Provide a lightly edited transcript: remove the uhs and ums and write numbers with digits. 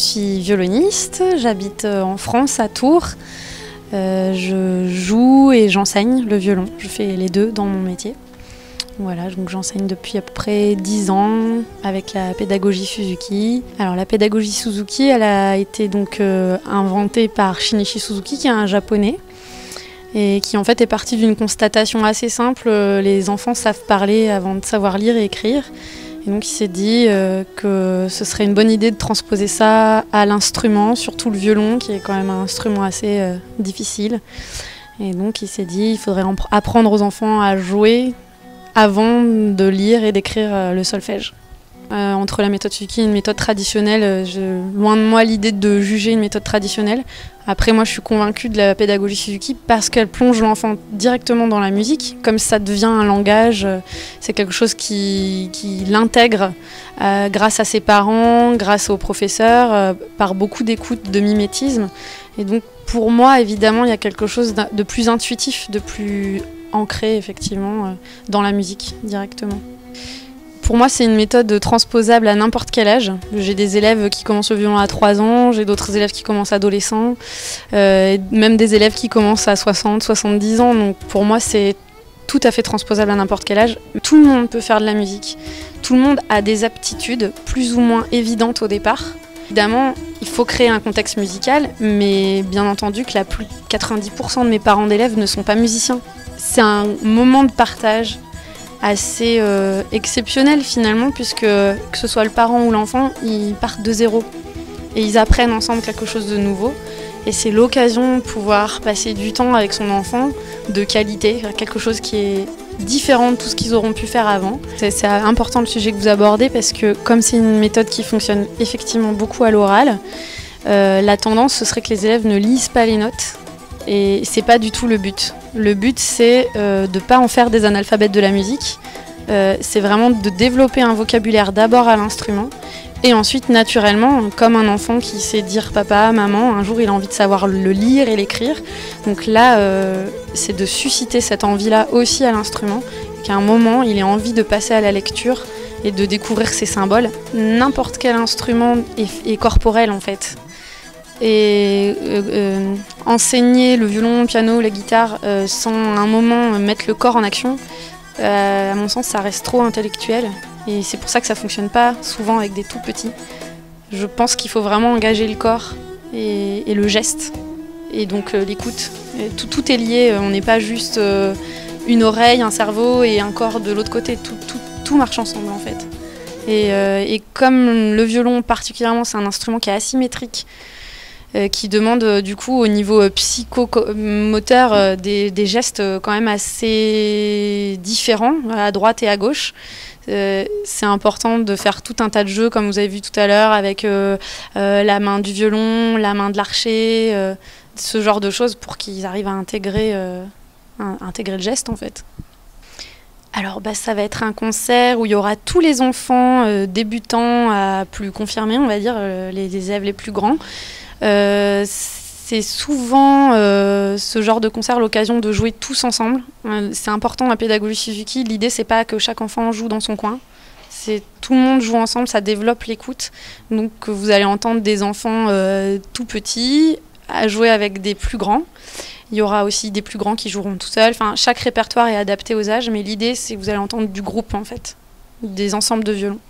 suis violoniste, j'habite en France, à Tours. Je joue et j'enseigne le violon. Je fais les deux dans mon métier. Voilà, donc j'enseigne depuis à peu près 10 ans avec la pédagogie Suzuki. Alors la pédagogie Suzuki, elle a été donc inventée par Shinichi Suzuki, qui est un japonais, et qui en fait est partie d'une constatation assez simple. Les enfants savent parler avant de savoir lire et écrire. Et donc il s'est dit que ce serait une bonne idée de transposer ça à l'instrument, surtout le violon, qui est quand même un instrument assez difficile. Et donc il s'est dit qu'il faudrait apprendre aux enfants à jouer avant de lire et d'écrire le solfège. Entre la méthode Suzuki et une méthode traditionnelle, loin de moi l'idée de juger une méthode traditionnelle. Après, moi, je suis convaincue de la pédagogie Suzuki parce qu'elle plonge l'enfant directement dans la musique. Comme ça devient un langage, c'est quelque chose qui l'intègre grâce à ses parents, grâce aux professeurs, par beaucoup d'écoute, de mimétisme. Et donc, pour moi, évidemment, il y a quelque chose de plus intuitif, de plus ancré, effectivement, dans la musique, directement. Pour moi, c'est une méthode transposable à n'importe quel âge. J'ai des élèves qui commencent le violon à 3 ans, j'ai d'autres élèves qui commencent adolescents, même des élèves qui commencent à 60, 70 ans. Donc pour moi, c'est tout à fait transposable à n'importe quel âge. Tout le monde peut faire de la musique. Tout le monde a des aptitudes plus ou moins évidentes au départ. Évidemment, il faut créer un contexte musical, mais bien entendu que 90% de mes parents d'élèves ne sont pas musiciens. C'est un moment de partage assez exceptionnel finalement, puisque que ce soit le parent ou l'enfant, ils partent de zéro et ils apprennent ensemble quelque chose de nouveau, et c'est l'occasion de pouvoir passer du temps avec son enfant de qualité, quelque chose qui est différent de tout ce qu'ils auront pu faire avant. C'est important le sujet que vous abordez, parce que comme c'est une méthode qui fonctionne effectivement beaucoup à l'oral, la tendance ce serait que les élèves ne lisent pas les notes, et c'est pas du tout le but. Le but, c'est de ne pas en faire des analphabètes de la musique. C'est vraiment de développer un vocabulaire d'abord à l'instrument, et ensuite, naturellement, comme un enfant qui sait dire papa, maman, un jour il a envie de savoir le lire et l'écrire. Donc là, c'est de susciter cette envie-là aussi à l'instrument, qu'à un moment, il ait envie de passer à la lecture et de découvrir ses symboles. N'importe quel instrument est corporel, en fait. Et enseigner le violon, le piano, la guitare sans un moment mettre le corps en action, à mon sens ça reste trop intellectuel, et c'est pour ça que ça fonctionne pas souvent avec des tout petits. Je pense qu'il faut vraiment engager le corps et le geste, et donc l'écoute. Tout est lié, on n'est pas juste une oreille, un cerveau et un corps de l'autre côté, tout marche ensemble en fait. Et comme le violon particulièrement, c'est un instrument qui est asymétrique, qui demande du coup au niveau psychomoteur des gestes quand même assez différents à droite et à gauche. C'est important de faire tout un tas de jeux, comme vous avez vu tout à l'heure, avec la main du violon, la main de l'archer, ce genre de choses, pour qu'ils arrivent à intégrer le geste en fait. Alors ça va être un concert où il y aura tous les enfants débutants à plus confirmés, on va dire, les élèves les plus grands. C'est souvent ce genre de concert l'occasion de jouer tous ensemble. C'est important la pédagogie Suzuki. L'idée, c'est pas que chaque enfant joue dans son coin. C'est tout le monde joue ensemble, ça développe l'écoute. Donc vous allez entendre des enfants tout petits à jouer avec des plus grands. Il y aura aussi des plus grands qui joueront tout seuls. Enfin, chaque répertoire est adapté aux âges, mais l'idée, c'est que vous allez entendre du groupe en fait, des ensembles de violons.